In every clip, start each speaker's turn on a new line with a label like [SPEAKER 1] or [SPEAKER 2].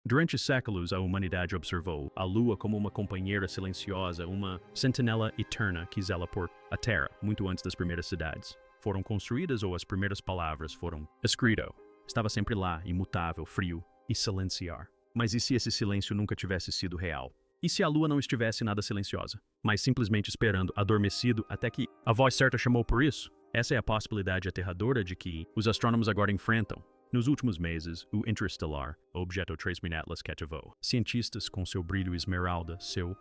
[SPEAKER 1] Durante séculos, a humanidade observou a Lua como uma companheira silenciosa, uma sentinela eterna que zela por a Terra, muito antes das primeiras cidades foram construídas ou as primeiras palavras foram escritas. Estava sempre lá, imutável, frio e silenciar. Mas e se esse silêncio nunca tivesse sido real? E se a Lua não estivesse nada silenciosa, mas simplesmente esperando, adormecido, até que a voz certa chamou por isso? Essa é a possibilidade aterradora de que os astrônomos agora enfrentam. Nos últimos meses, o Interstellar, o objeto Trace-Me Atlas cativou cientistas com seu brilho esmeralda,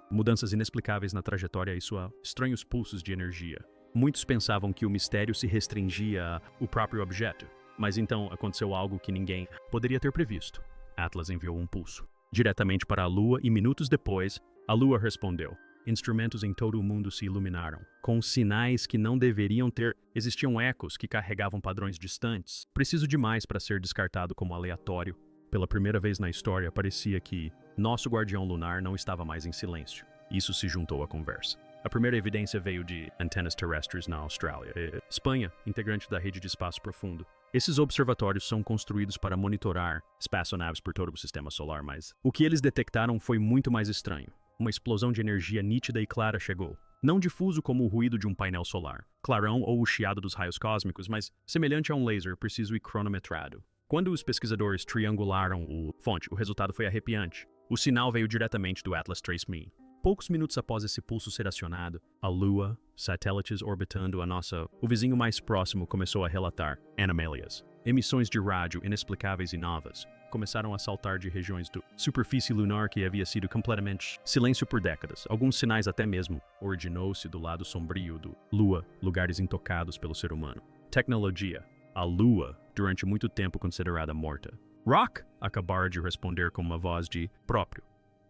[SPEAKER 1] mudanças inexplicáveis na trajetória e seus estranhos pulsos de energia. Muitos pensavam que o mistério se restringia ao próprio objeto, mas então aconteceu algo que ninguém poderia ter previsto. Atlas enviou um pulso diretamente para a Lua e minutos depois, a Lua respondeu. Instrumentos em todo o mundo se iluminaram, com sinais que não deveriam ter. Existiam ecos que carregavam padrões distantes. Preciso demais para ser descartado como aleatório. Pela primeira vez na história, parecia que nosso guardião lunar não estava mais em silêncio. Isso se juntou à conversa. A primeira evidência veio de antenas terrestres na Austrália. Espanha, integrante da rede de espaço profundo. Esses observatórios são construídos para monitorar espaçonaves por todo o sistema solar, mas o que eles detectaram foi muito mais estranho. Uma explosão de energia nítida e clara chegou. Não difuso como o ruído de um painel solar, clarão ou o chiado dos raios cósmicos, mas semelhante a um laser preciso e cronometrado. Quando os pesquisadores triangularam a fonte, o resultado foi arrepiante. O sinal veio diretamente do Atlas Trace-Me. Poucos minutos após esse pulso ser acionado, a Lua, satélites orbitando o vizinho mais próximo começou a relatar anomalias. Emissões de rádio inexplicáveis e novas começaram a saltar de regiões da superfície lunar que havia sido completamente silêncio por décadas. Alguns sinais até mesmo originou-se do lado sombrio do Lua, lugares intocados pelo ser humano. Tecnologia. A Lua, durante muito tempo considerada morta. Rock! Acabaram de responder com uma voz de próprio.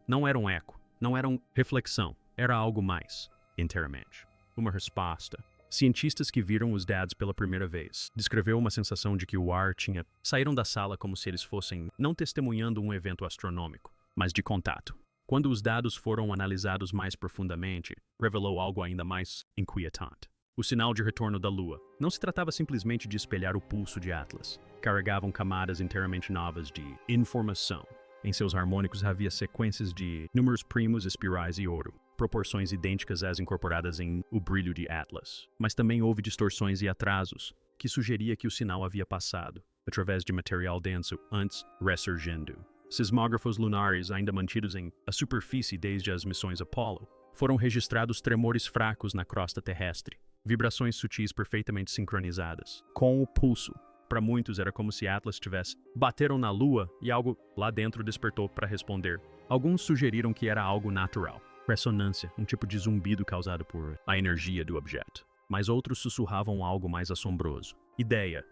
[SPEAKER 1] Não era um eco, não era uma reflexão, era algo mais, inteiramente. Uma resposta. Cientistas que viram os dados pela primeira vez descreveu uma sensação de que o ar tinha saíram da sala como se eles fossem não testemunhando um evento astronômico, mas de contato. Quando os dados foram analisados mais profundamente, revelou algo ainda mais inquietante. O sinal de retorno da Lua não se tratava simplesmente de espelhar o pulso de Atlas. Carregavam camadas inteiramente novas de informação. Em seus harmônicos havia sequências de números primos, espirais e ouro, proporções idênticas às incorporadas em o brilho de Atlas. Mas também houve distorções e atrasos, que sugeria que o sinal havia passado, através de material denso, antes ressurgindo. Sismógrafos lunares, ainda mantidos em a superfície desde as missões Apollo, foram registrados tremores fracos na crosta terrestre, vibrações sutis perfeitamente sincronizadas com o pulso. Para muitos era como se Atlas tivesse bateram na Lua e algo lá dentro despertou para responder. Alguns sugeriram que era algo natural, ressonância, um tipo de zumbido causado por a energia do objeto. Mas outros sussurravam algo mais assombroso. Ideia.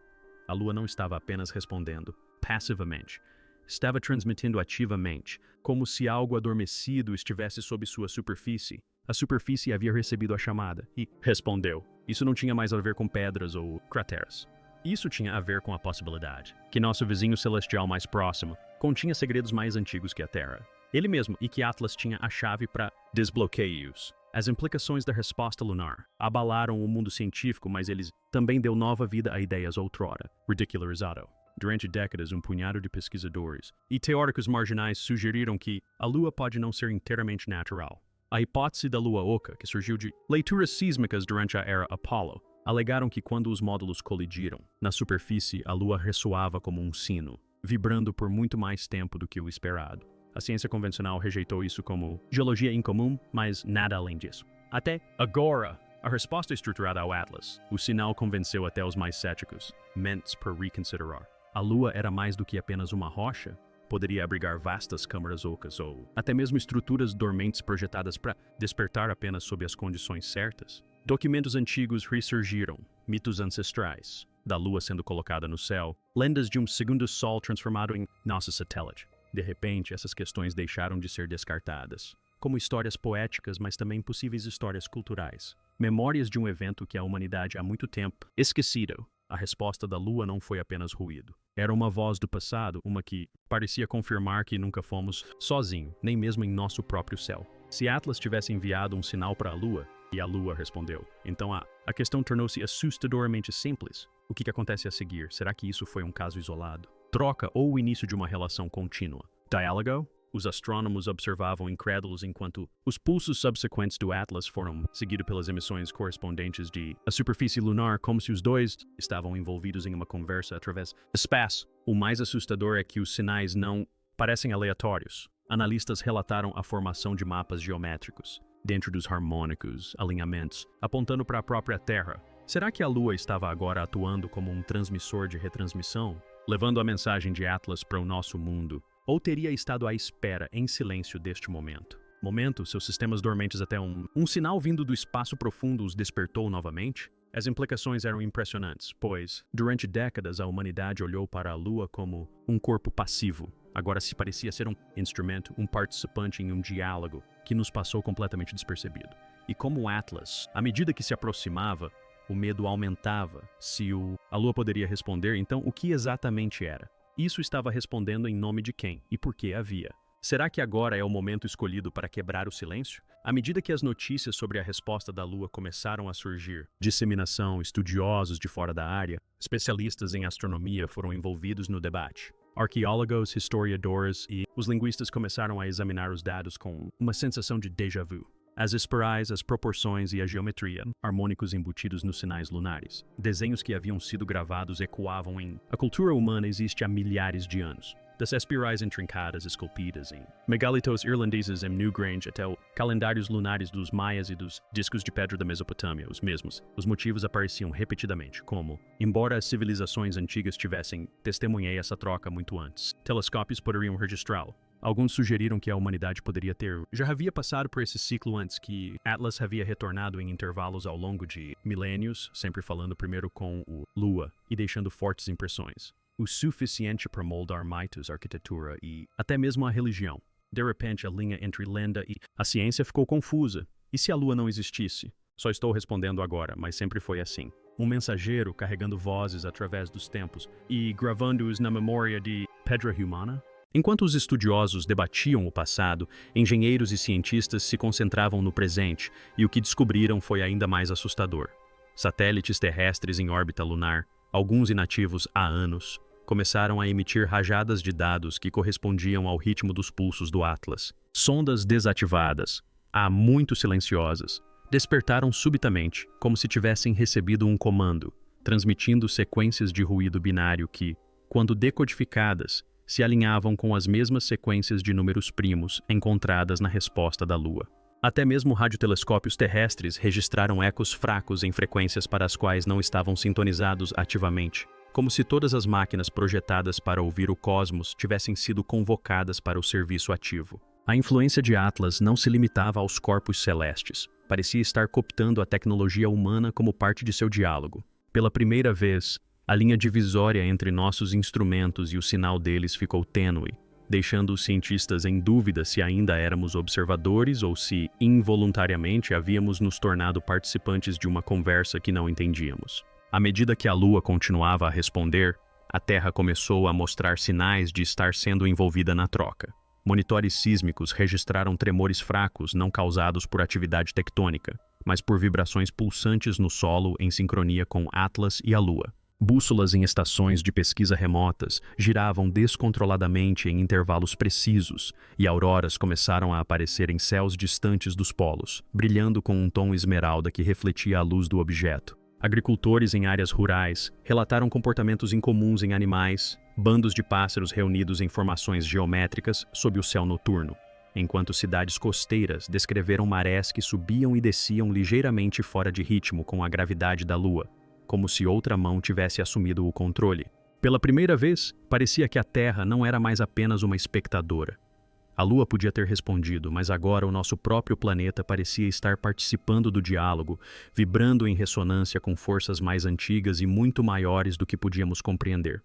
[SPEAKER 1] A Lua não estava apenas respondendo passivamente, estava transmitindo ativamente, como se algo adormecido estivesse sob sua superfície. A superfície havia recebido a chamada e respondeu. Isso não tinha mais a ver com pedras ou crateras. Isso tinha a ver com a possibilidade que nosso vizinho celestial mais próximo continha segredos mais antigos que a Terra. Ele mesmo, e que Atlas tinha a chave para desbloqueios. As implicações da resposta lunar abalaram o mundo científico, mas eles também deu nova vida a ideias outrora ridicularizado. Durante décadas, um punhado de pesquisadores e teóricos marginais sugeriram que a Lua pode não ser inteiramente natural. A hipótese da Lua oca, que surgiu de leituras sísmicas durante a era Apollo, alegaram que quando os módulos colidiram, na superfície a Lua ressoava como um sino, vibrando por muito mais tempo do que o esperado. A ciência convencional rejeitou isso como geologia incomum, mas nada além disso. Até agora, a resposta estruturada ao Atlas, o sinal convenceu até os mais céticos, mentes por reconsiderar. A Lua era mais do que apenas uma rocha? Poderia abrigar vastas câmaras ocas ou até mesmo estruturas dormentes projetadas para despertar apenas sob as condições certas? Documentos antigos ressurgiram, mitos ancestrais, da Lua sendo colocada no céu, lendas de um segundo Sol transformado em nosso satélite. De repente, essas questões deixaram de ser descartadas, como histórias poéticas, mas também possíveis histórias culturais. Memórias de um evento que a humanidade há muito tempo esquecido. A resposta da Lua não foi apenas ruído. Era uma voz do passado, uma que parecia confirmar que nunca fomos sozinhos, nem mesmo em nosso próprio céu. Se Atlas tivesse enviado um sinal para a Lua, e a Lua respondeu, então a questão tornou-se assustadoramente simples. O que acontece a seguir? Será que isso foi um caso isolado? Troca ou o início de uma relação contínua? Diálogo? Os astrônomos observavam incrédulos enquanto os pulsos subsequentes do Atlas foram seguidos pelas emissões correspondentes de a superfície lunar, como se os dois estavam envolvidos em uma conversa através do espaço. O mais assustador é que os sinais não parecem aleatórios. Analistas relataram a formação de mapas geométricos dentro dos harmônicos, alinhamentos, apontando para a própria Terra. Será que a Lua estava agora atuando como um transmissor de retransmissão, levando a mensagem de Atlas para o nosso mundo? Ou teria estado à espera, em silêncio, deste momento? Seus sistemas dormentes até um sinal vindo do espaço profundo os despertou novamente? As implicações eram impressionantes, pois, durante décadas, a humanidade olhou para a Lua como um corpo passivo. Agora se parecia ser um instrumento, um participante em um diálogo que nos passou completamente despercebido. E como Atlas, à medida que se aproximava, o medo aumentava. Se a Lua poderia responder, então o que exatamente era? Isso estava respondendo em nome de quem e por que havia? Será que agora é o momento escolhido para quebrar o silêncio? À medida que as notícias sobre a resposta da Lua começaram a surgir, disseminação, estudiosos de fora da área, especialistas em astronomia foram envolvidos no debate. Arqueólogos, historiadores e os linguistas começaram a examinar os dados com uma sensação de déjà vu. As espirais, as proporções e a geometria, harmônicos embutidos nos sinais lunares. Desenhos que haviam sido gravados ecoavam em... A cultura humana existe há milhares de anos. Das espirais intrincadas esculpidas em megalitos irlandeses em Newgrange até os calendários lunares dos maias e dos discos de pedra da Mesopotâmia, os mesmos. Os motivos apareciam repetidamente, como, embora as civilizações antigas tivessem testemunhei essa troca muito antes, telescópios poderiam registrá-lo. Alguns sugeriram que a humanidade já havia passado por esse ciclo antes, que Atlas havia retornado em intervalos ao longo de milênios, sempre falando primeiro com o Lua e deixando fortes impressões. O suficiente para moldar mitos, arquitetura e até mesmo a religião. De repente, a linha entre lenda e a ciência ficou confusa. E se a Lua não existisse? Só estou respondendo agora, mas sempre foi assim. Um mensageiro carregando vozes através dos tempos e gravando-os na memória de pedra humana? Enquanto os estudiosos debatiam o passado, engenheiros e cientistas se concentravam no presente, e o que descobriram foi ainda mais assustador. Satélites terrestres em órbita lunar, alguns inativos há anos, começaram a emitir rajadas de dados que correspondiam ao ritmo dos pulsos do Atlas. Sondas desativadas, há muito silenciosas, despertaram subitamente, como se tivessem recebido um comando, transmitindo sequências de ruído binário que, quando decodificadas, se alinhavam com as mesmas sequências de números primos encontradas na resposta da Lua. Até mesmo radiotelescópios terrestres registraram ecos fracos em frequências para as quais não estavam sintonizados ativamente, como se todas as máquinas projetadas para ouvir o cosmos tivessem sido convocadas para o serviço ativo. A influência de Atlas não se limitava aos corpos celestes, parecia estar cooptando a tecnologia humana como parte de seu diálogo. Pela primeira vez, a linha divisória entre nossos instrumentos e o sinal deles ficou tênue, deixando os cientistas em dúvida se ainda éramos observadores ou se, involuntariamente, havíamos nos tornado participantes de uma conversa que não entendíamos. À medida que a Lua continuava a responder, a Terra começou a mostrar sinais de estar sendo envolvida na troca. Monitores sísmicos registraram tremores fracos não causados por atividade tectônica, mas por vibrações pulsantes no solo em sincronia com Atlas e a Lua. Bússolas em estações de pesquisa remotas giravam descontroladamente em intervalos precisos, e auroras começaram a aparecer em céus distantes dos polos, brilhando com um tom esmeralda que refletia a luz do objeto. Agricultores em áreas rurais relataram comportamentos incomuns em animais, bandos de pássaros reunidos em formações geométricas sob o céu noturno, enquanto cidades costeiras descreveram marés que subiam e desciam ligeiramente fora de ritmo com a gravidade da Lua, como se outra mão tivesse assumido o controle. Pela primeira vez, parecia que a Terra não era mais apenas uma espectadora. A Lua podia ter respondido, mas agora o nosso próprio planeta parecia estar participando do diálogo, vibrando em ressonância com forças mais antigas e muito maiores do que podíamos compreender.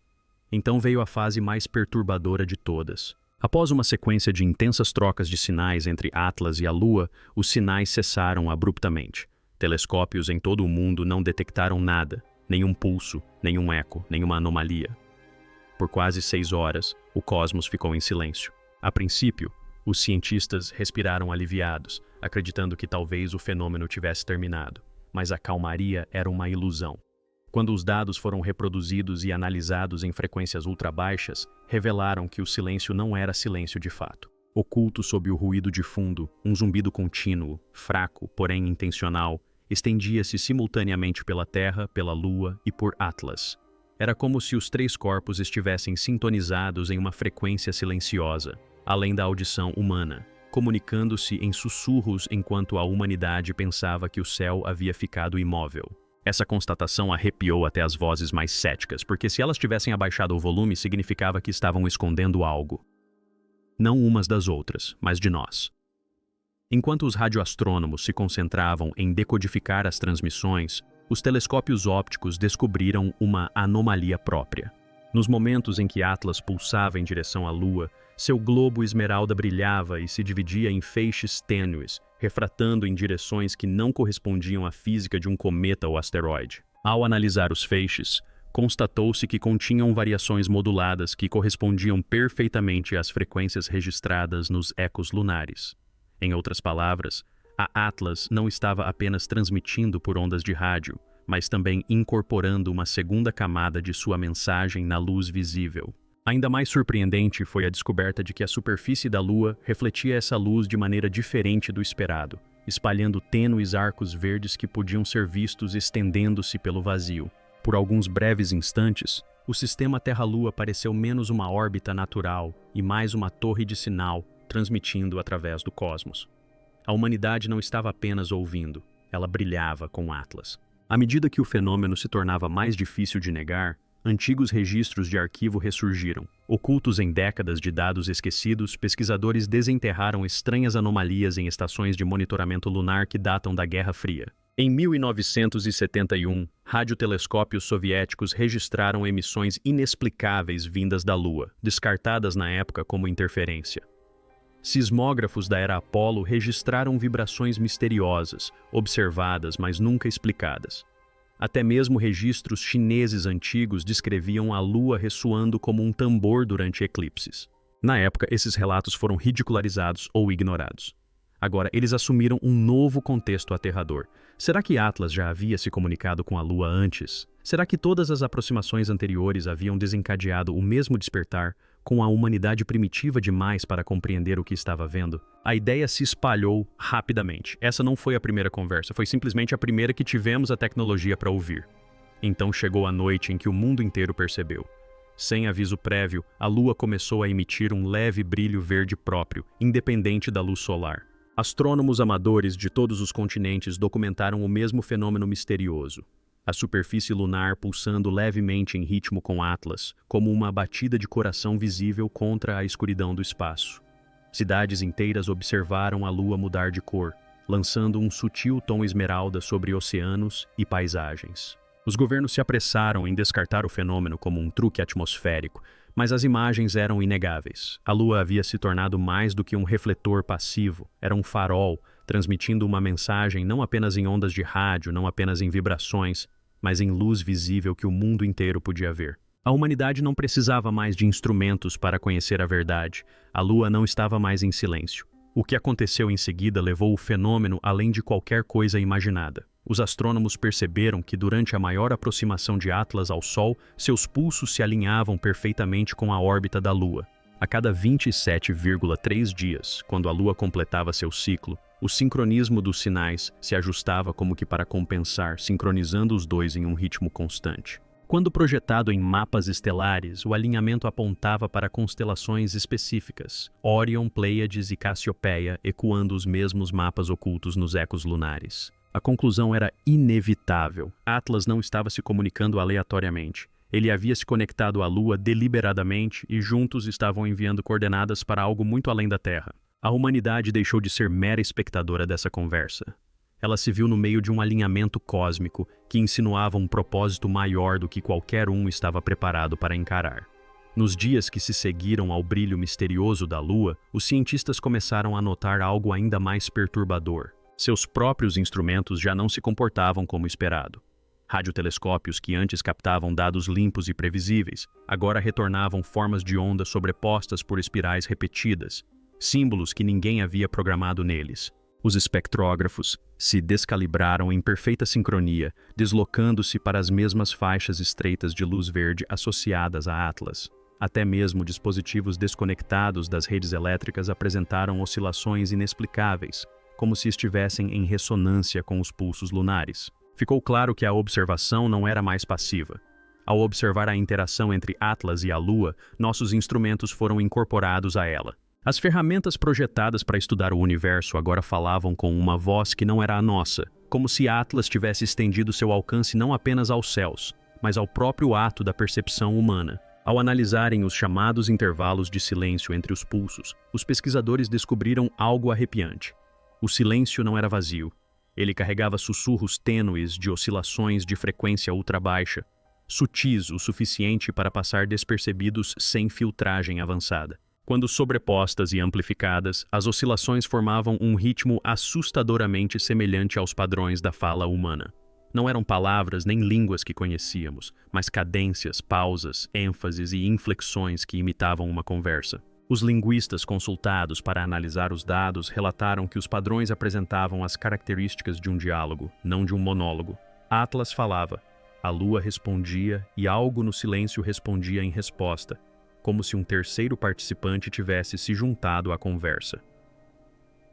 [SPEAKER 1] Então veio a fase mais perturbadora de todas. Após uma sequência de intensas trocas de sinais entre Atlas e a Lua, os sinais cessaram abruptamente. Telescópios em todo o mundo não detectaram nada, nenhum pulso, nenhum eco, nenhuma anomalia. Por quase 6 horas, o cosmos ficou em silêncio. A princípio, os cientistas respiraram aliviados, acreditando que talvez o fenômeno tivesse terminado, mas a calmaria era uma ilusão. Quando os dados foram reproduzidos e analisados em frequências ultrabaixas, revelaram que o silêncio não era silêncio de fato. Oculto sob o ruído de fundo, um zumbido contínuo, fraco, porém intencional, estendia-se simultaneamente pela Terra, pela Lua e por Atlas. Era como se os três corpos estivessem sintonizados em uma frequência silenciosa, além da audição humana, comunicando-se em sussurros enquanto a humanidade pensava que o céu havia ficado imóvel. Essa constatação arrepiou até as vozes mais céticas, porque se elas tivessem abaixado o volume, significava que estavam escondendo algo. Não umas das outras, mas de nós. Enquanto os radioastrônomos se concentravam em decodificar as transmissões, os telescópios ópticos descobriram uma anomalia própria. Nos momentos em que Atlas pulsava em direção à Lua, seu globo esmeralda brilhava e se dividia em feixes tênues, refratando em direções que não correspondiam à física de um cometa ou asteroide. Ao analisar os feixes, constatou-se que continham variações moduladas que correspondiam perfeitamente às frequências registradas nos ecos lunares. Em outras palavras, a Atlas não estava apenas transmitindo por ondas de rádio, mas também incorporando uma segunda camada de sua mensagem na luz visível. Ainda mais surpreendente foi a descoberta de que a superfície da Lua refletia essa luz de maneira diferente do esperado, espalhando tênues arcos verdes que podiam ser vistos estendendo-se pelo vazio. Por alguns breves instantes, o sistema Terra-Lua pareceu menos uma órbita natural e mais uma torre de sinal transmitindo através do cosmos. A humanidade não estava apenas ouvindo, ela brilhava com Atlas. À medida que o fenômeno se tornava mais difícil de negar, antigos registros de arquivo ressurgiram. Ocultos em décadas de dados esquecidos, pesquisadores desenterraram estranhas anomalias em estações de monitoramento lunar que datam da Guerra Fria. Em 1971, radiotelescópios soviéticos registraram emissões inexplicáveis vindas da Lua, descartadas na época como interferência. Sismógrafos da era Apollo registraram vibrações misteriosas, observadas, mas nunca explicadas. Até mesmo registros chineses antigos descreviam a Lua ressoando como um tambor durante eclipses. Na época, esses relatos foram ridicularizados ou ignorados. Agora, eles assumiram um novo contexto aterrador. Será que Atlas já havia se comunicado com a Lua antes? Será que todas as aproximações anteriores haviam desencadeado o mesmo despertar, com a humanidade primitiva demais para compreender o que estava vendo? A ideia se espalhou rapidamente. Essa não foi a primeira conversa, foi simplesmente a primeira que tivemos a tecnologia para ouvir. Então chegou a noite em que o mundo inteiro percebeu. Sem aviso prévio, a Lua começou a emitir um leve brilho verde próprio, independente da luz solar. Astrônomos amadores de todos os continentes documentaram o mesmo fenômeno misterioso. A superfície lunar pulsando levemente em ritmo com Atlas, como uma batida de coração visível contra a escuridão do espaço. Cidades inteiras observaram a Lua mudar de cor, lançando um sutil tom esmeralda sobre oceanos e paisagens. Os governos se apressaram em descartar o fenômeno como um truque atmosférico, mas as imagens eram inegáveis. A Lua havia se tornado mais do que um refletor passivo, era um farol, transmitindo uma mensagem não apenas em ondas de rádio, não apenas em vibrações, mas em luz visível que o mundo inteiro podia ver. A humanidade não precisava mais de instrumentos para conhecer a verdade. A Lua não estava mais em silêncio. O que aconteceu em seguida levou o fenômeno além de qualquer coisa imaginada. Os astrônomos perceberam que durante a maior aproximação de Atlas ao Sol, seus pulsos se alinhavam perfeitamente com a órbita da Lua. A cada 27,3 dias, quando a Lua completava seu ciclo, o sincronismo dos sinais se ajustava como que para compensar, sincronizando os dois em um ritmo constante. Quando projetado em mapas estelares, o alinhamento apontava para constelações específicas, Órion, Pleiades e Cassiopeia, ecoando os mesmos mapas ocultos nos ecos lunares. A conclusão era inevitável. Atlas não estava se comunicando aleatoriamente. Ele havia se conectado à Lua deliberadamente e juntos estavam enviando coordenadas para algo muito além da Terra. A humanidade deixou de ser mera espectadora dessa conversa. Ela se viu no meio de um alinhamento cósmico que insinuava um propósito maior do que qualquer um estava preparado para encarar. Nos dias que se seguiram ao brilho misterioso da Lua, os cientistas começaram a notar algo ainda mais perturbador. Seus próprios instrumentos já não se comportavam como esperado. Radiotelescópios que antes captavam dados limpos e previsíveis, agora retornavam formas de onda sobrepostas por espirais repetidas, símbolos que ninguém havia programado neles. Os espectrógrafos se descalibraram em perfeita sincronia, deslocando-se para as mesmas faixas estreitas de luz verde associadas a Atlas. Até mesmo dispositivos desconectados das redes elétricas apresentaram oscilações inexplicáveis, como se estivessem em ressonância com os pulsos lunares. Ficou claro que a observação não era mais passiva. Ao observar a interação entre Atlas e a Lua, nossos instrumentos foram incorporados a ela. As ferramentas projetadas para estudar o universo agora falavam com uma voz que não era a nossa, como se Atlas tivesse estendido seu alcance não apenas aos céus, mas ao próprio ato da percepção humana. Ao analisarem os chamados intervalos de silêncio entre os pulsos, os pesquisadores descobriram algo arrepiante. O silêncio não era vazio. Ele carregava sussurros tênues de oscilações de frequência ultrabaixa, sutis o suficiente para passar despercebidos sem filtragem avançada. Quando sobrepostas e amplificadas, as oscilações formavam um ritmo assustadoramente semelhante aos padrões da fala humana. Não eram palavras nem línguas que conhecíamos, mas cadências, pausas, ênfases e inflexões que imitavam uma conversa. Os linguistas consultados para analisar os dados relataram que os padrões apresentavam as características de um diálogo, não de um monólogo. Atlas falava, a Lua respondia e algo no silêncio respondia em resposta, como se um terceiro participante tivesse se juntado à conversa.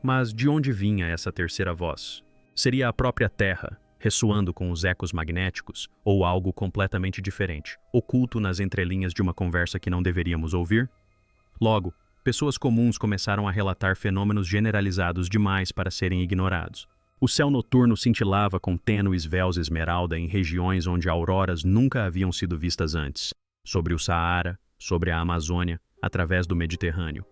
[SPEAKER 1] Mas de onde vinha essa terceira voz? Seria a própria Terra, ressoando com os ecos magnéticos, ou algo completamente diferente, oculto nas entrelinhas de uma conversa que não deveríamos ouvir? Logo, pessoas comuns começaram a relatar fenômenos generalizados demais para serem ignorados. O céu noturno cintilava com tênues véus esmeralda em regiões onde auroras nunca haviam sido vistas antes, sobre o Saara, sobre a Amazônia, através do Mediterrâneo.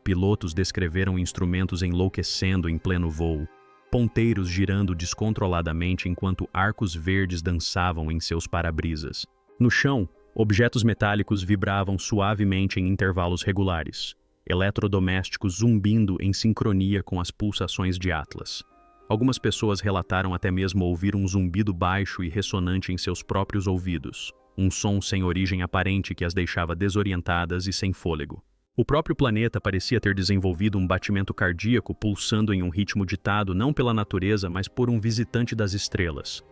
[SPEAKER 1] Pilotos descreveram instrumentos enlouquecendo em pleno voo, ponteiros girando descontroladamente enquanto arcos verdes dançavam em seus para-brisas. No chão, objetos metálicos vibravam suavemente em intervalos regulares, eletrodomésticos zumbindo em sincronia com as pulsações de Atlas. Algumas pessoas relataram até mesmo ouvir um zumbido baixo e ressonante em seus próprios ouvidos, um som sem origem aparente que as deixava desorientadas e sem fôlego. O próprio planeta parecia ter desenvolvido um batimento cardíaco pulsando em um ritmo ditado não pela natureza, mas por um visitante das estrelas.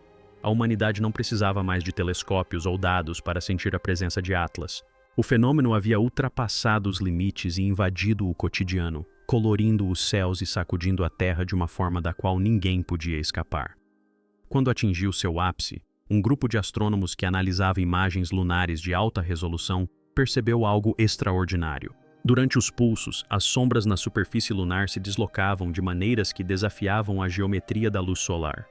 [SPEAKER 1] A humanidade não precisava mais de telescópios ou dados para sentir a presença de Atlas. O fenômeno havia ultrapassado os limites e invadido o cotidiano, colorindo os céus e sacudindo a Terra de uma forma da qual ninguém podia escapar. Quando atingiu seu ápice, um grupo de astrônomos que analisava imagens lunares de alta resolução percebeu algo extraordinário. Durante os pulsos, as sombras na superfície lunar se deslocavam de maneiras que desafiavam a geometria da luz solar.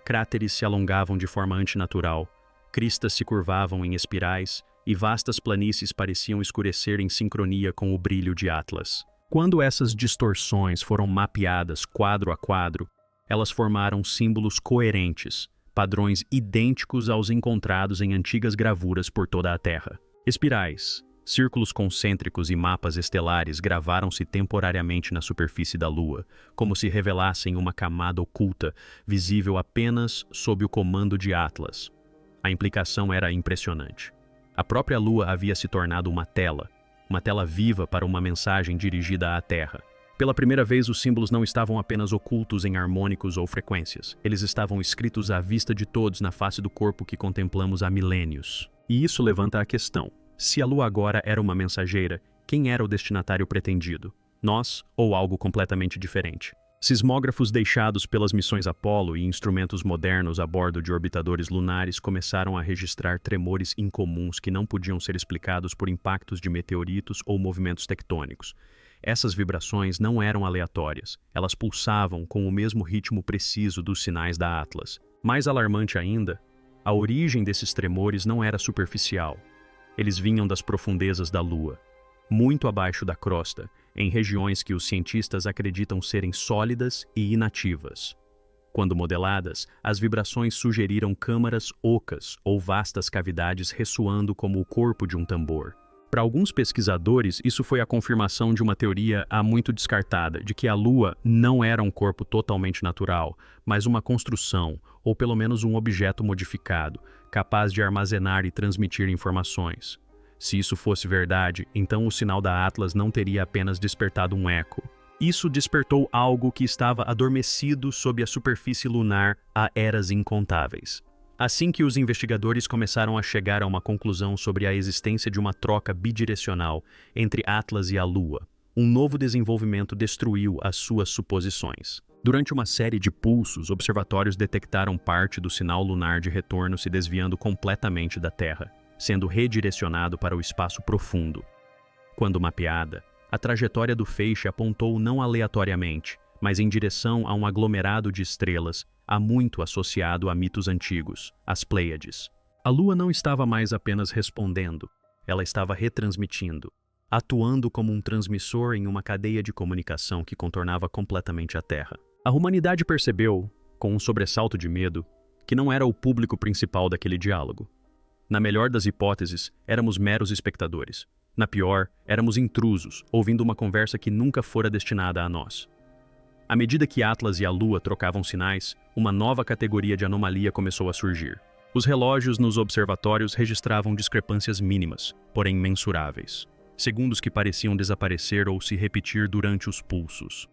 [SPEAKER 1] Cráteres se alongavam de forma antinatural, cristas se curvavam em espirais e vastas planícies pareciam escurecer em sincronia com o brilho de Atlas. Quando essas distorções foram mapeadas quadro a quadro, elas formaram símbolos coerentes, padrões idênticos aos encontrados em antigas gravuras por toda a Terra. Espirais, círculos concêntricos e mapas estelares gravaram-se temporariamente na superfície da Lua, como se revelassem uma camada oculta, visível apenas sob o comando de Atlas. A implicação era impressionante. A própria Lua havia se tornado uma tela viva para uma mensagem dirigida à Terra. Pela primeira vez, os símbolos não estavam apenas ocultos em harmônicos ou frequências. Eles estavam escritos à vista de todos na face do corpo que contemplamos há milênios. E isso levanta a questão: se a Lua agora era uma mensageira, quem era o destinatário pretendido? Nós ou algo completamente diferente? Sismógrafos deixados pelas missões Apollo e instrumentos modernos a bordo de orbitadores lunares começaram a registrar tremores incomuns que não podiam ser explicados por impactos de meteoritos ou movimentos tectônicos. Essas vibrações não eram aleatórias, elas pulsavam com o mesmo ritmo preciso dos sinais da Atlas. Mais alarmante ainda, a origem desses tremores não era superficial. Eles vinham das profundezas da Lua, muito abaixo da crosta, em regiões que os cientistas acreditam serem sólidas e inativas. Quando modeladas, as vibrações sugeriram câmaras ocas ou vastas cavidades ressoando como o corpo de um tambor. Para alguns pesquisadores, isso foi a confirmação de uma teoria há muito descartada, de que a Lua não era um corpo totalmente natural, mas uma construção, ou pelo menos um objeto modificado, capaz de armazenar e transmitir informações. Se isso fosse verdade, então o sinal da Atlas não teria apenas despertado um eco. Isso despertou algo que estava adormecido sob a superfície lunar há eras incontáveis. Assim que os investigadores começaram a chegar a uma conclusão sobre a existência de uma troca bidirecional entre Atlas e a Lua, um novo desenvolvimento destruiu as suas suposições. Durante uma série de pulsos, observatórios detectaram parte do sinal lunar de retorno se desviando completamente da Terra, sendo redirecionado para o espaço profundo. Quando mapeada, a trajetória do feixe apontou não aleatoriamente, mas em direção a um aglomerado de estrelas há muito associado a mitos antigos, as Pleiades. A Lua não estava mais apenas respondendo, ela estava retransmitindo, atuando como um transmissor em uma cadeia de comunicação que contornava completamente a Terra. A humanidade percebeu, com um sobressalto de medo, que não era o público principal daquele diálogo. Na melhor das hipóteses, éramos meros espectadores. Na pior, éramos intrusos, ouvindo uma conversa que nunca fora destinada a nós. À medida que Atlas e a Lua trocavam sinais, uma nova categoria de anomalia começou a surgir. Os relógios nos observatórios registravam discrepâncias mínimas, porém mensuráveis. Segundos que pareciam desaparecer ou se repetir durante os pulsos.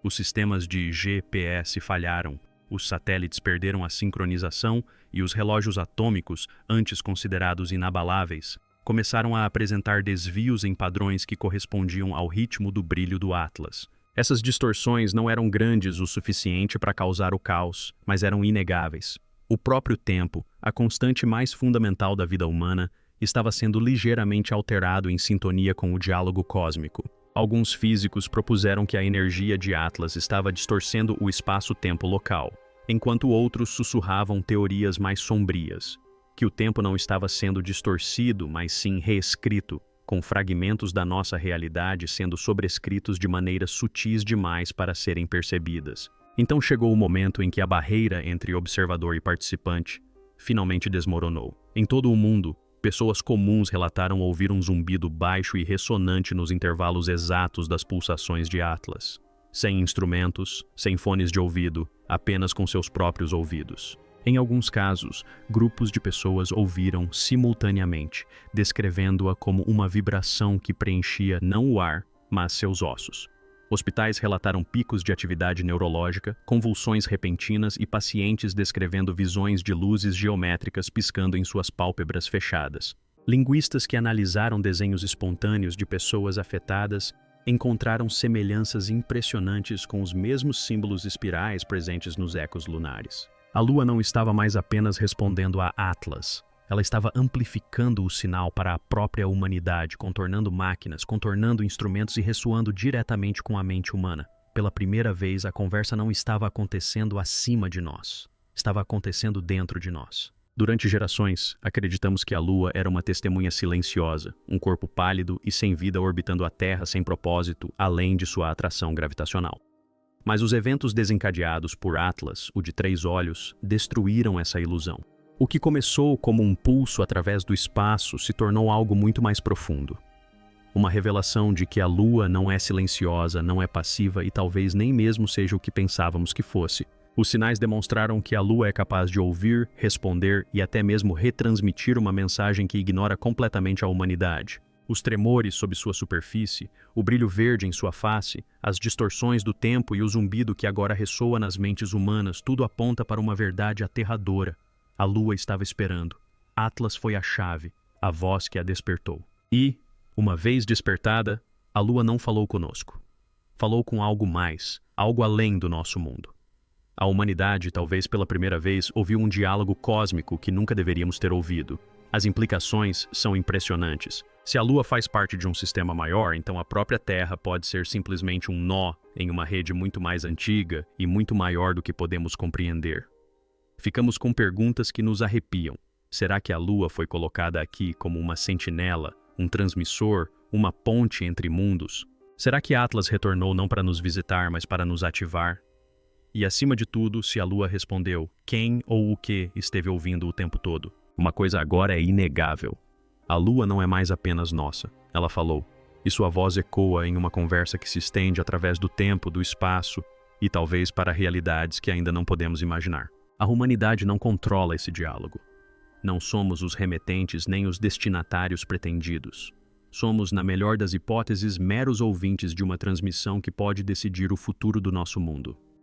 [SPEAKER 1] Os sistemas de GPS falharam, os satélites perderam a sincronização e os relógios atômicos, antes considerados inabaláveis, começaram a apresentar desvios em padrões que correspondiam ao ritmo do brilho do Atlas. Essas distorções não eram grandes o suficiente para causar o caos, mas eram inegáveis. O próprio tempo, a constante mais fundamental da vida humana, estava sendo ligeiramente alterado em sintonia com o diálogo cósmico. Alguns físicos propuseram que a energia de Atlas estava distorcendo o espaço-tempo local, enquanto outros sussurravam teorias mais sombrias, que o tempo não estava sendo distorcido, mas sim reescrito, com fragmentos da nossa realidade sendo sobrescritos de maneiras sutis demais para serem percebidas. Então chegou o momento em que a barreira entre observador e participante finalmente desmoronou. Em todo o mundo, pessoas comuns relataram ouvir um zumbido baixo e ressonante nos intervalos exatos das pulsações de Atlas. Sem instrumentos, sem fones de ouvido, apenas com seus próprios ouvidos. Em alguns casos, grupos de pessoas ouviram simultaneamente, descrevendo-a como uma vibração que preenchia não o ar, mas seus ossos. Hospitais relataram picos de atividade neurológica, convulsões repentinas e pacientes descrevendo visões de luzes geométricas piscando em suas pálpebras fechadas. Linguistas que analisaram desenhos espontâneos de pessoas afetadas encontraram semelhanças impressionantes com os mesmos símbolos espirais presentes nos ecos lunares. A Lua não estava mais apenas respondendo a Atlas. Ela estava amplificando o sinal para a própria humanidade, contornando máquinas, contornando instrumentos e ressoando diretamente com a mente humana. Pela primeira vez, a conversa não estava acontecendo acima de nós. Estava acontecendo dentro de nós. Durante gerações, acreditamos que a Lua era uma testemunha silenciosa, um corpo pálido e sem vida orbitando a Terra sem propósito, além de sua atração gravitacional. Mas os eventos desencadeados por Atlas, o de 3 olhos, destruíram essa ilusão. O que começou como um pulso através do espaço se tornou algo muito mais profundo. Uma revelação de que a Lua não é silenciosa, não é passiva e talvez nem mesmo seja o que pensávamos que fosse. Os sinais demonstraram que a Lua é capaz de ouvir, responder e até mesmo retransmitir uma mensagem que ignora completamente a humanidade. Os tremores sob sua superfície, o brilho verde em sua face, as distorções do tempo e o zumbido que agora ressoa nas mentes humanas, tudo aponta para uma verdade aterradora. A Lua estava esperando. Atlas foi a chave, a voz que a despertou. E, uma vez despertada, a Lua não falou conosco. Falou com algo mais, algo além do nosso mundo. A humanidade, talvez pela primeira vez, ouviu um diálogo cósmico que nunca deveríamos ter ouvido. As implicações são impressionantes. Se a Lua faz parte de um sistema maior, então a própria Terra pode ser simplesmente um nó em uma rede muito mais antiga e muito maior do que podemos compreender. Ficamos com perguntas que nos arrepiam. Será que a Lua foi colocada aqui como uma sentinela, um transmissor, uma ponte entre mundos? Será que Atlas retornou não para nos visitar, mas para nos ativar? E acima de tudo, se a Lua respondeu, quem ou o que esteve ouvindo o tempo todo? Uma coisa agora é inegável. A Lua não é mais apenas nossa, ela falou, e sua voz ecoa em uma conversa que se estende através do tempo, do espaço e talvez para realidades que ainda não podemos imaginar. A humanidade não controla esse diálogo. Não somos os remetentes nem os destinatários pretendidos. Somos, na melhor das hipóteses, meros ouvintes de uma transmissão que pode decidir o futuro do nosso mundo.